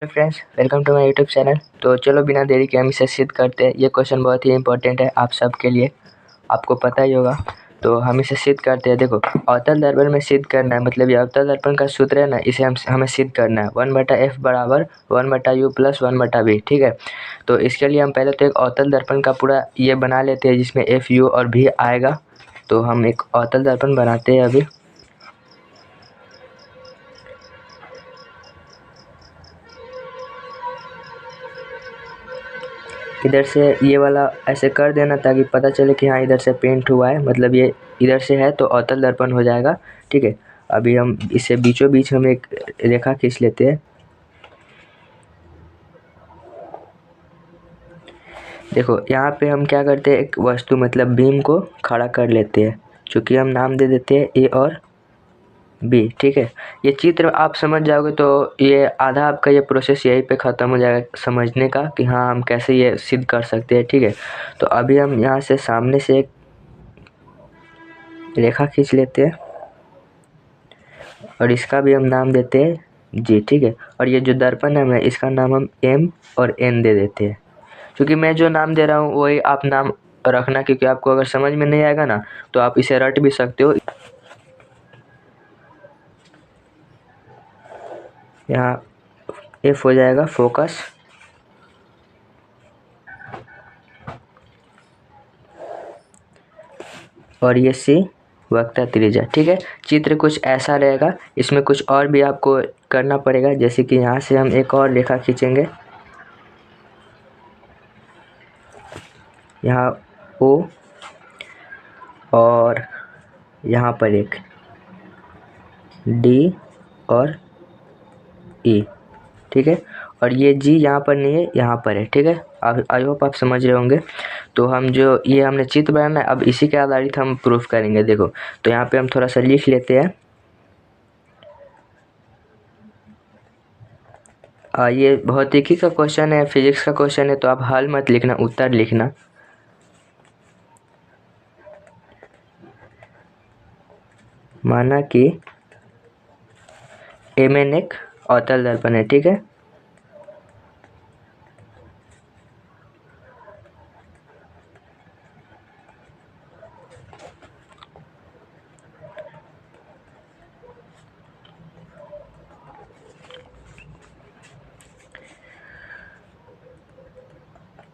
Hello friends, welcome to my YouTube channel. तो चलो बिना देरी के हम इसे सिद्ध करते हैं। ये क्वेश्चन बहुत ही इंपॉर्टेंट है आप सबके लिए, आपको पता ही होगा। तो हम इसे सिद्ध करते हैं। देखो, अवतल दर्पण में सिद्ध करना है, मतलब ये अवतल दर्पण का सूत्र है ना, इसे हमें सिद्ध करना है। 1/f बराबर 1/u प्लस 1/v। ठीक है, तो इसके लिए हम पहले तो एक अवतल दर्पण का पूरा ये बना लेते हैं जिसमें f, u और v आएगा। तो हम एक अवतल दर्पण बनाते हैं अभी। इधर से ये वाला ऐसे कर देना ताकि पता चले कि हाँ इधर से पेंट हुआ है, मतलब ये इधर से है तो अवतल दर्पण हो जाएगा। ठीक है, अभी हम इसे बीचों बीच हम एक रेखा खींच लेते हैं। देखो यहाँ पे हम क्या करते हैं, एक वस्तु मतलब बीम को खड़ा कर लेते हैं, चूँकि हम नाम दे देते हैं ए और बी। ठीक है, ये चित्र आप समझ जाओगे तो ये आधा आपका ये प्रोसेस यहीं पे ख़त्म हो जाएगा समझने का कि हाँ हम कैसे ये सिद्ध कर सकते हैं। ठीक है, तो अभी हम यहाँ से सामने से एक रेखा खींच लेते हैं और इसका भी हम नाम देते हैं जी। ठीक है, और ये जो दर्पण है मैं इसका नाम हम एम और एन दे देते हैं। क्योंकि मैं जो नाम दे रहा हूँ वही आप नाम रखना, क्योंकि आपको अगर समझ में नहीं आएगा ना तो आप इसे रट भी सकते हो। यहाँ एफ हो जाएगा फोकस, और ये सी वक्रता त्रिज्या। ठीक है, चित्र कुछ ऐसा रहेगा। इसमें कुछ और भी आपको करना पड़ेगा, जैसे कि यहाँ से हम एक और रेखा खींचेंगे, यहाँ ओ और यहाँ पर एक डी और ई। ठीक है, और ये जी यहाँ पर नहीं है, यहाँ पर है। ठीक है, आई होप आप समझ रहे होंगे। तो हम जो ये हमने चित्र बनाना है, अब इसी के आधारित हम प्रूफ करेंगे। देखो, तो यहाँ पे हम थोड़ा सा लिख लेते हैं। ये भौतिकी का क्वेश्चन है, फिजिक्स का क्वेश्चन है, तो आप हल मत लिखना, उत्तर लिखना। माना कि एमएन एक अवतल दर्पण है। ठीक है,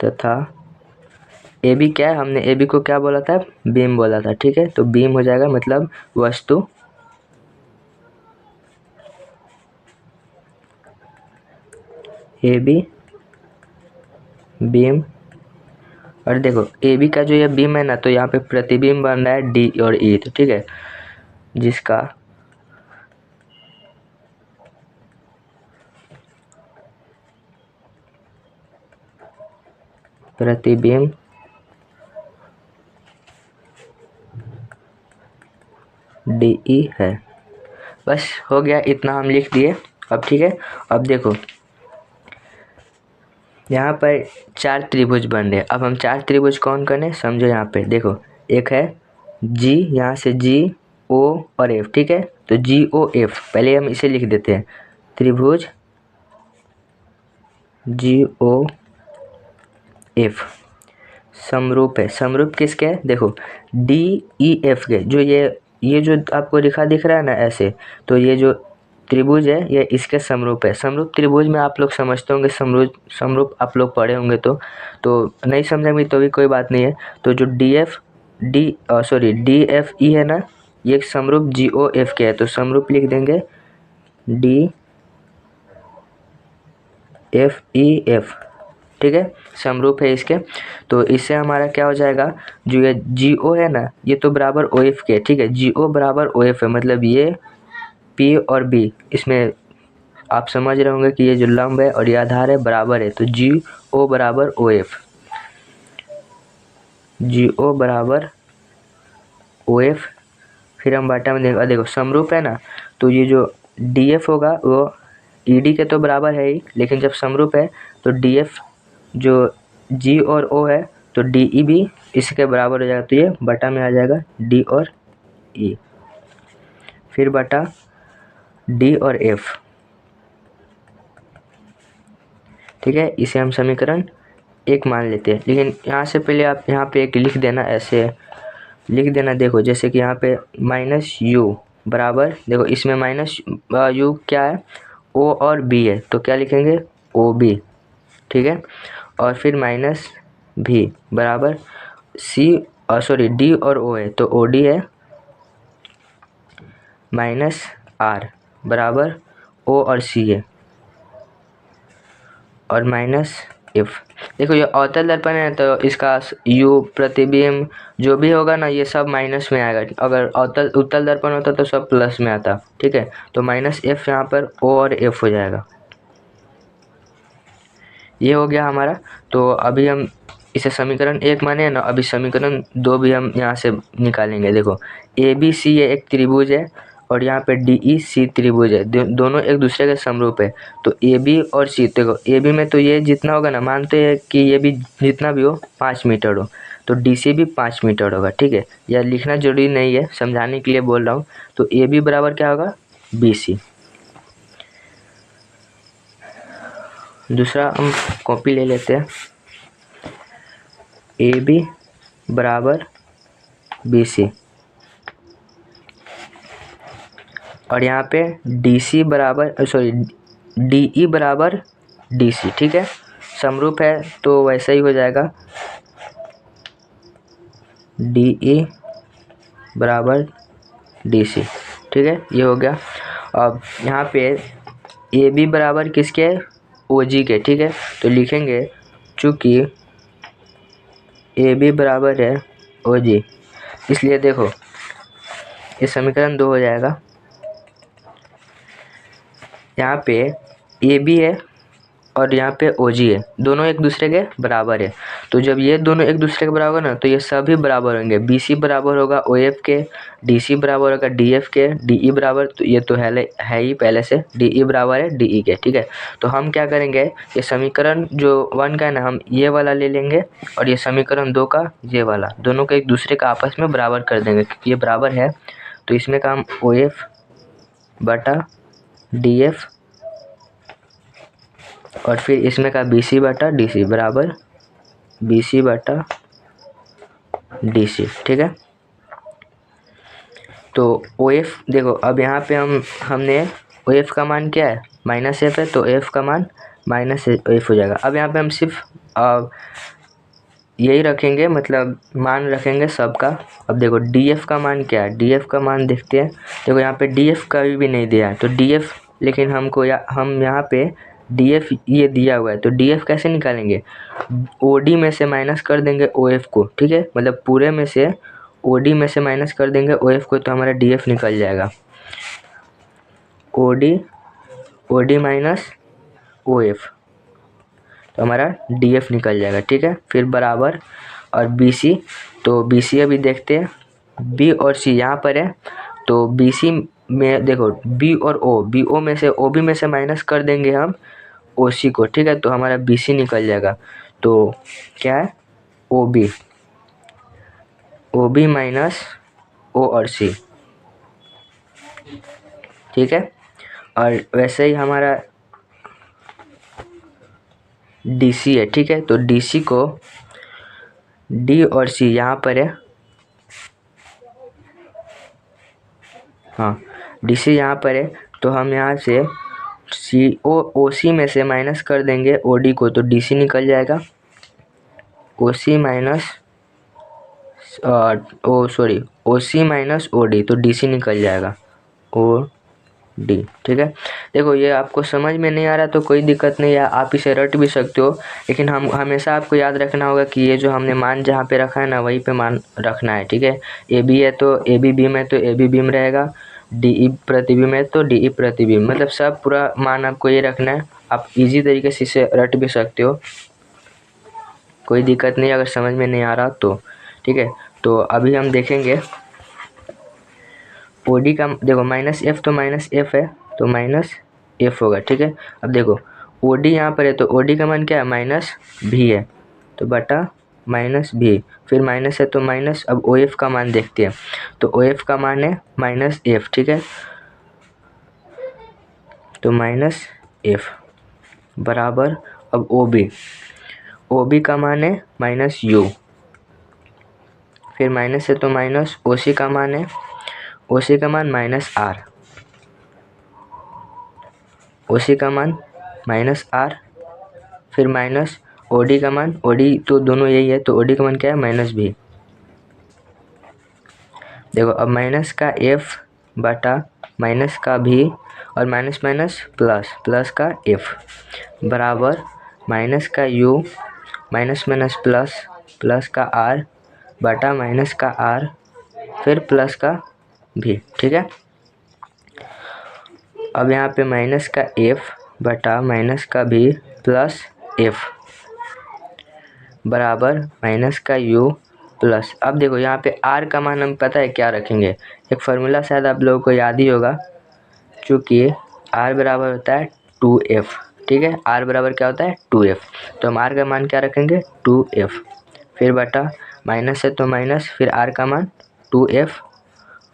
तथा ए बी क्या है, हमने ए बी को क्या बोला था, बीम बोला था। ठीक है, तो बीम हो जाएगा मतलब वस्तु ए बी बीम। और देखो ए बी का जो ये बीम है ना, तो यहाँ पे प्रतिबिंब बन रहा है डी और ई। तो ठीक है, जिसका प्रतिबिंब डी ई है। बस हो गया, इतना हम लिख दिए अब। ठीक है, अब देखो यहाँ पर 4 त्रिभुज बन रहे। अब हम 4 त्रिभुज कौन करने समझो। यहाँ पे देखो, एक है जी, यहाँ से जी ओ और एफ। ठीक है, तो जी ओ एफ पहले हम इसे लिख देते हैं, त्रिभुज जी ओ एफ समरूप है। समरूप किसके है, देखो डी ई एफ के, जो ये जो आपको रेखा दिख रहा है ना ऐसे, तो ये जो त्रिभुज है ये इसके समरूप है। समरूप त्रिभुज में आप लोग समझते होंगे, समरूप आप लोग पढ़े होंगे, तो नहीं समझेंगे तो भी कोई बात नहीं है। तो जो डी एफ ई है ना, ये एक समरूप जी ओ एफ के है, तो समरूप लिख देंगे डी एफ ई एफ। ठीक है, समरूप है इसके। तो इससे हमारा क्या हो जाएगा, जो ये जी ओ है ना, ये तो बराबर ओ एफ के। ठीक है, जी ओ बराबर ओ एफ है, मतलब ये पी और बी, इसमें आप समझ रहे होंगे कि ये जो लंब है और ये आधार है बराबर है, तो जी ओ बराबर ओ एफ। जी ओ बराबर ओ एफ। फिर हम बाटा में देखो समरूप है ना, तो ये जो डी एफ होगा वो ई डी के तो बराबर है ही, लेकिन जब समरूप है तो डी एफ जो जी और ओ है तो डी ई भी इसके बराबर हो जाएगा, तो ये बटा में आ जाएगा डी और ई। फिर बटा डी और एफ, ठीक है, इसे हम समीकरण 1 मान लेते हैं। लेकिन यहाँ से पहले आप यहाँ पे एक लिख देना, ऐसे लिख देना। देखो जैसे कि यहाँ पे माइनस यू बराबर, देखो इसमें माइनस यू क्या है, ओ और बी है, तो क्या लिखेंगे ओ बी, ठीक है। और फिर माइनस भी बराबर सी सॉरी डी और ओ है, तो ओ डी है, माइनस आर बराबर ओ और सी है, और माइनस इफ। देखो ये अवतल दर्पण है तो इसका यू प्रतिबिंब जो भी होगा ना ये सब माइनस में आएगा। अगर उत्तल दर्पण होता तो सब प्लस में आता, ठीक है। तो माइनस एफ यहाँ पर ओ और एफ हो जाएगा। ये हो गया हमारा। तो अभी हम इसे समीकरण 1 माने ना, अभी समीकरण 2 भी हम यहाँ से निकालेंगे। देखो ए बी सी ये एक त्रिभुज है और यहाँ पे डी ई सी त्रिभुज है, दोनों एक दूसरे के समरूप है। तो ए बी और सी, देखो ए बी में तो ये जितना होगा ना, मानते हैं कि ये भी जितना भी हो 5 मीटर हो, तो डी सी भी 5 मीटर होगा, ठीक है। यह लिखना जरूरी नहीं है, समझाने के लिए बोल रहा हूँ। तो ए बी बराबर क्या होगा बी सी। दूसरा हम कॉपी ले लेते हैं, ए बी बराबर बी सी, और यहाँ पे डी सी बराबर सॉरी डी ई बराबर डी सी, ठीक है। समरूप है तो वैसा ही हो जाएगा, डी ई बराबर डी सी, ठीक है। ये हो गया। अब यहाँ पे ए बी बराबर किसके, ओ जी के, ठीक है। तो लिखेंगे चूँकि ए बी बराबर है ओ जी, इसलिए देखो ये समीकरण 2 हो जाएगा। यहाँ पे ए बी है और यहाँ पे ओ जी है, दोनों एक दूसरे के बराबर है। तो जब ये दोनों एक दूसरे के बराबर ना, तो ये सभी बराबर होंगे। बी सी बराबर होगा ओ एफ के, डी सी बराबर होगा डी एफ के, डी ई बराबर, तो ये तो है ही पहले से, डी ई बराबर है डी ई के, ठीक है। तो हम क्या करेंगे, ये समीकरण जो 1 का है ना, हम ये वाला ले लेंगे, और ये समीकरण 2 का ये वाला, दोनों को एक दूसरे का आपस में बराबर कर देंगे, क्योंकि ये बराबर है। तो इसमें का हम ओ एफ बटा डी एफ, और फिर इसमें का बी सी बटा डी सी बराबर बी सी बटा डी सी, ठीक है। तो ओ एफ देखो, अब यहाँ पे हमने ओ एफ का मान क्या है माइनस एफ है, तो एफ का मान माइनस एफ हो जाएगा। अब यहाँ पे हम सिर्फ यही रखेंगे, मतलब मान रखेंगे सबका। अब देखो डी एफ का मान क्या है, डी एफ का मान देखते हैं। देखो यहाँ पे डी एफ कभी भी नहीं दिया है, तो डी एफ, लेकिन हमको हम यहाँ पे डी एफ ये दिया हुआ है, तो डी एफ कैसे निकालेंगे, ओ डी में से माइनस कर देंगे ओ एफ को, ठीक है। मतलब पूरे में से ओ डी में से माइनस कर देंगे ओ एफ को, तो हमारा डी एफ निकल जाएगा, O D minus O F, तो हमारा डी एफ निकल जाएगा, ठीक है। फिर बराबर और बी सी, तो बी सी अभी देखते हैं, बी और सी यहाँ पर है, तो बी सी में देखो बी और ओ, बी ओ में से ओ बी में से माइनस कर देंगे हम ओ सी को, ठीक है। तो हमारा बी सी निकल जाएगा। तो क्या है ओ बी माइनस ओ और सी, ठीक है। और वैसे ही हमारा डी सी है, ठीक है। तो डी सी को डी और सी यहाँ पर है, हाँ डी सी यहाँ पर है, तो हम यहाँ से सी ओ सी में से माइनस कर देंगे ओ डी को, तो डी सी निकल जाएगा, ओ सी माइनस ओ सी माइनस ओ डी, तो डी सी निकल जाएगा ओ डी, ठीक है। देखो ये आपको समझ में नहीं आ रहा तो कोई दिक्कत नहीं है, आप इसे रट भी सकते हो, लेकिन हम हमेशा आपको याद रखना होगा कि ये जो हमने मान जहाँ पे रखा है ना वहीं पे मान रखना है, ठीक है। ए बी है तो ए बी बीम है तो ए बी बीम रहेगा, डी ई प्रतिबिंब है तो डी ई प्रतिबिंब, मतलब सब पूरा मान आपको ये रखना है। आप इजी तरीके से इसे रट भी सकते हो, कोई दिक्कत नहीं अगर समझ में नहीं आ रहा तो, ठीक है। तो अभी हम देखेंगे ओ डी का, देखो माइनस एफ, तो माइनस एफ है तो माइनस एफ होगा, ठीक है। अब देखो ओ डी यहाँ पर है, तो ओ डी का मान क्या है माइनस भी है, तो बटा माइनस भी, फिर माइनस है तो माइनस। अब ओ एफ का मान देखते हैं, तो ओ एफ का मान है माइनस एफ, ठीक है। तो माइनस एफ बराबर अब ओ बी का मान है माइनस यू, फिर माइनस है तो माइनस ओ सी का मान है, ओ सी का मान माइनस आर, ओ सी का मान माइनस आर, फिर माइनस ओ डी का मान, ओ डी तो दोनों यही है तो ओ डी का मान क्या है माइनस भी। देखो अब माइनस का एफ बटा माइनस का भी और माइनस माइनस प्लस, प्लस का एफ बराबर माइनस का you minus minus plus, plus का आर बटा माइनस का आर फिर प्लस का भी। ठीक है, अब यहाँ पे माइनस का एफ बटा माइनस का भी प्लस एफ बराबर माइनस का यू प्लस। अब देखो यहाँ पे आर का मान हम पता है क्या रखेंगे, एक फार्मूला शायद आप लोगों को याद ही होगा, क्योंकि आर बराबर होता है 2f। ठीक है, आर बराबर क्या होता है 2f, तो हम आर का मान क्या रखेंगे 2f, फिर बटा माइनस है तो माइनस, फिर आर का मान 2f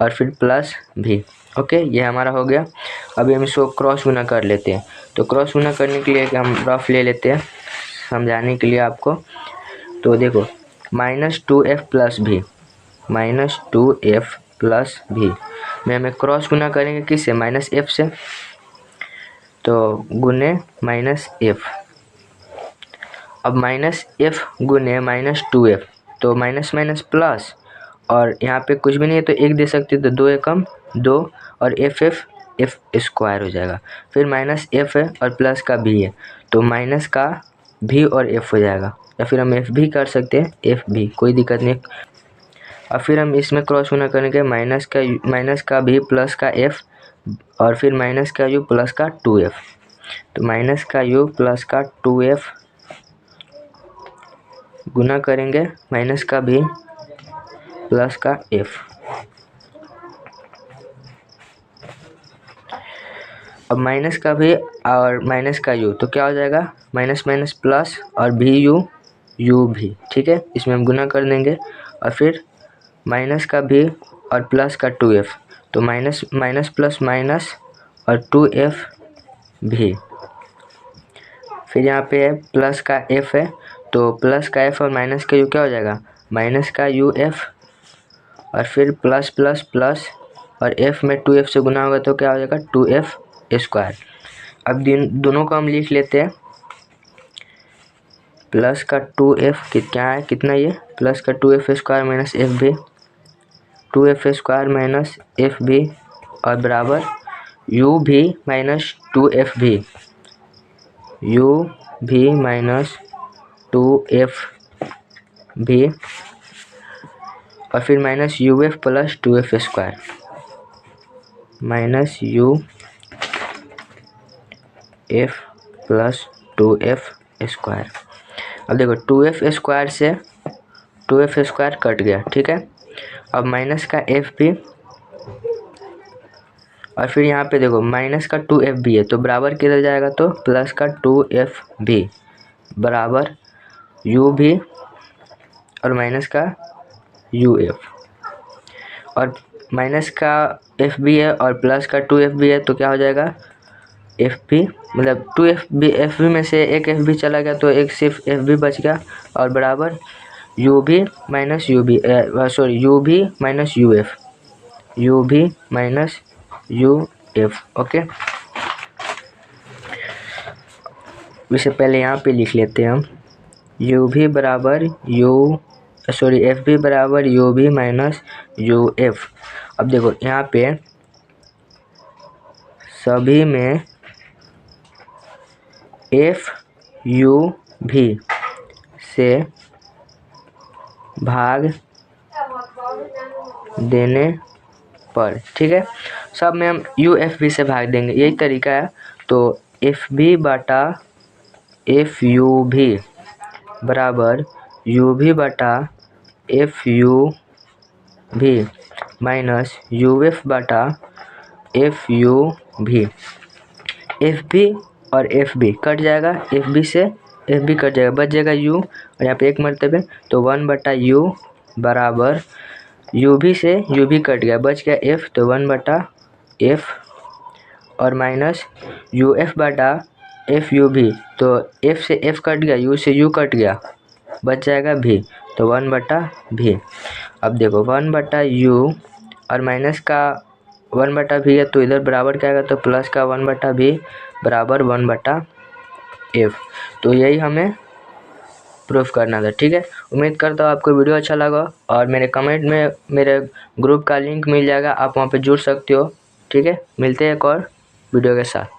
और फिर प्लस भी। ओके, ये हमारा हो गया। अभी हम इसको क्रॉस गुना कर लेते हैं, तो क्रॉस गुना करने के लिए हम रफ ले लेते हैं समझाने के लिए आपको। तो देखो माइनस 2f प्लस भी, माइनस 2f प्लस भी में हमें क्रॉस गुना करेंगे किससे, माइनस एफ से, तो गुने माइनस एफ। अब माइनस एफ गुने माइनस 2f, तो माइनस माइनस प्लस, और यहाँ पे कुछ भी नहीं है तो एक दे सकते, तो 2 एकम 2 और एफ स्क्वायर हो जाएगा, फिर माइनस एफ है और प्लस का भी है तो माइनस का भी और एफ हो जाएगा, या फिर हम एफ भी कर सकते हैं, एफ भी कोई दिक्कत नहीं। और फिर हम इसमें क्रॉस गुना करेंगे माइनस का भी प्लस का एफ और फिर माइनस का यू प्लस का 2f, तो माइनस का यू प्लस का 2f गुना करेंगे माइनस का भी प्लस का f। अब माइनस का भी और माइनस का यू तो क्या हो जाएगा, माइनस माइनस प्लस और भी यू भी। ठीक है, इसमें हम गुना कर देंगे और फिर माइनस का भी और प्लस का 2f, तो माइनस माइनस प्लस माइनस और 2f भी, फिर यहाँ पे है प्लस का f है तो प्लस का f और माइनस का u क्या हो जाएगा, माइनस का uf और फिर प्लस प्लस प्लस और f में 2f से गुना होगा तो क्या हो जाएगा 2f स्क्वायर। अब दोनों को हम लिख लेते हैं, प्लस का 2f क्या है, कितना ये प्लस का 2f स्क्वायर माइनस एफ भी, 2f स्क्वायर माइनस एफ भी और बराबर u भी माइनस 2f भी, u भी माइनस 2f भी और फिर minus uf plus 2f square, minus uf plus 2f square. अब देखो 2f स्क्वायर से 2f स्क्वायर कट गया। ठीक है, अब माइनस का f भी और फिर यहाँ पे देखो माइनस का 2f भी है तो बराबर किधर जाएगा, तो प्लस का 2f भी बराबर u भी और माइनस का uf, और माइनस का f भी है और प्लस का 2f भी है तो क्या हो जाएगा एफ भी, मतलब 2f भी, एफ भी में से एक एफ भी चला गया तो एक सिर्फ एफ भी बच गया और बराबर यू भी माइनस यू भी सॉरी यू भी माइनस यू एफ, यू भी माइनस यू एफ। ओके, इससे पहले यहाँ पे लिख लेते हैं हम यू भी बराबर एफ भी बराबर यू भी माइनस यू एफ। अब देखो यहाँ पे सभी में एफ यू भी से भाग देने पर, ठीक है, सब में हम यू एफ भी से भाग देंगे, यही तरीका है। तो एफ बी बटा एफ यू भी बराबर यू भी बटा एफ यू भी माइनस यू एफ बटा एफ यू भी। एफ बी और एफ बी कट जाएगा, एफ बी से एफ बी कट जाएगा, बच जाएगा यू और यहाँ पे एक मरतबे तो 1 बटा यू बराबर यू भी से यू भी कट गया, बच गया एफ तो 1 बटा एफ और माइनस यू एफ बटा एफ यू भी, तो एफ से एफ कट गया, यू से यू कट गया, बच जाएगा भी, तो 1/भी। अब देखो 1/u और माइनस का 1/v है, तो इधर बराबर क्या आएगा, तो प्लस का 1/v बराबर 1/f। तो यही हमें प्रूफ करना था। ठीक है, उम्मीद करता हूँ आपको वीडियो अच्छा लगा, और मेरे कमेंट में मेरे ग्रुप का लिंक मिल जाएगा, आप वहाँ पे जुड़ सकते हो। ठीक है, मिलते हैं एक और वीडियो के साथ।